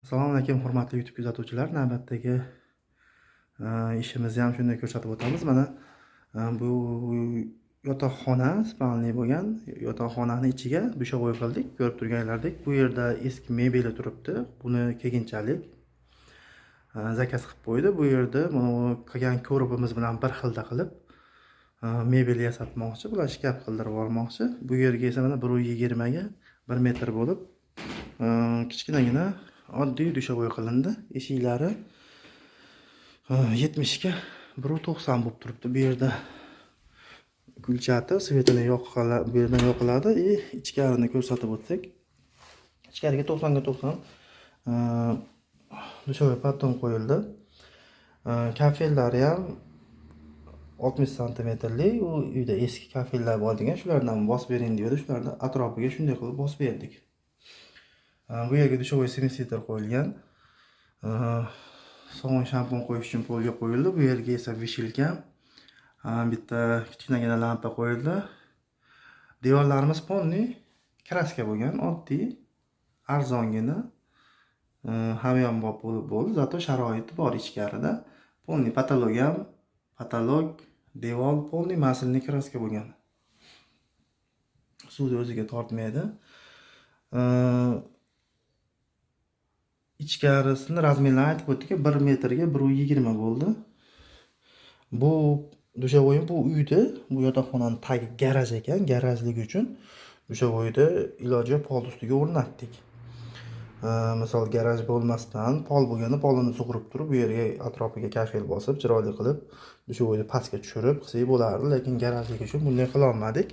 Assalomu alaykum, hurmatli YouTube kuzatuvchilar. Navbatdagi ishimizni ham shunday ko'rsatib o'tamiz. Mana bu yotoqxona spalniy bo'lgan. Yotoqxonani ichiga dushovoy qildik. Ko'rib turganlaridek, bu yerda eski mebeli turibdi. Buni keyinchalik zakaz qilib qo'ydi. Bu yerda mana qilgan ko'ribimiz bilan bir xilda qilib mebel yasatmoqchi, bular shkaf qildirib olmoqchi. Bu yerga esa mana 1.20 ga 1 metr bo'lib kichkinagina oddiy dushovoy qilindi. Eshiklari 70 ga 1.90 bo'lib turibdi. Bu yerda gulchati svetini yoqiladi, bu yerdan yoqiladi. Ichkarini ko'rsatib o'tsak, ichkariga 90 ga 90 dushovoy patton qo'yildi. Kafellari ham 60 santimetrli. U uyda eski kafellar bor degan, shulardan bosib bering dedi. Shularni atrofiga shunday qilib bosib berdik. Bu yerga dushovoy semestr qo'yilgan. So'ng shampun qo'yish uchun polga qo'yildi. Bu yerga esa vishilka, bitta kichkinagina lampa qo'yildi. Devorlarimiz polniy kraska bo'lgan, oddiy, arzongina, hamyonbop bo'ldi. Zato sharoiti bor ichkarida. Polniy patolog ham, patolog, devor polniy masalniy kraska bo'lgan. Suvni o'ziga tortmaydi. Ichkarisini razmerlarini aytib o'tdik. 1 metrga 1.20 bo'ldi. Bu dushovoy bu uyda, bu yotoqxonaning tagi garaj ekan. Garajlik uchun dushovoyda iloji pol ustiga o'rnatdik. Misol garaj bo'lmasdan pol bo'lganda polini sug'urib turib, bu yerga atrofiga kafel bosib, chiroyli qilib dushovoyni pastga tushirib qilsak bo'lardi, lekin garajlik uchun bunday qila olmadik.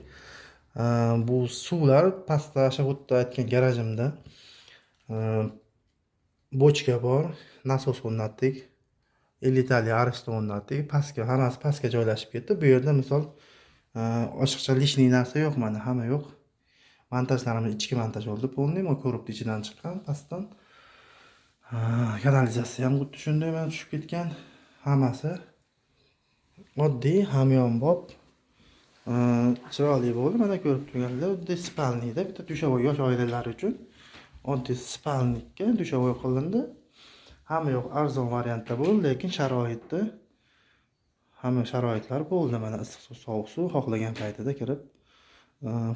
Bu suvlar pastda o'tda aytgan garajimda bochka bor, nasos o'rnatdik, 50 litali aristo o'rnatdik, pastga, hammasi pastga joylashib ketdi. Bu yerda misol oshiqcha lishniy narsa yo'q, mana hamma yo'q. Montajlarimiz ichki montaj bo'ldi, polniy, mo ko'rib ichidan chiqqan pastdan. Kanalizatsiya ham xuddi shunday mana tushib ketgan. Hammasi oddiy, hamyonbop, chiroyli bo'ldi. Mana ko'rib turganlar, oddiy spalniyda bitta dushovoy yosh oilalar uchun oddiy spalnikka dushovoy qilindi. Hamma yo'q arzon variantda bo'ldi, lekin sharoitda hamma sharoitlar bo'ldi. Mana issiq suv, sovuq suv xohlagan paytida kirib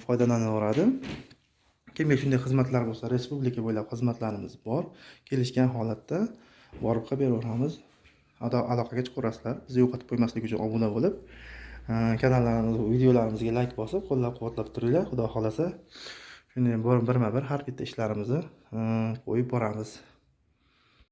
foydalanaveradi. Kimga shunday xizmatlar bo'lsa, respublika bo'ylab xizmatlarimiz bor. Kelishgan holatda borib qilib beraveramiz. Aloqaga chiqaverasizlar. Bizni yo'qotib qo'ymaslik uchun obuna bo'lib, kanallarimiz, videolarimizga like bosib, qo'llab-quvvatlab turinglar. Xudo xolasa shunday bir har bitta ishlarimizni qo'yib boramiz.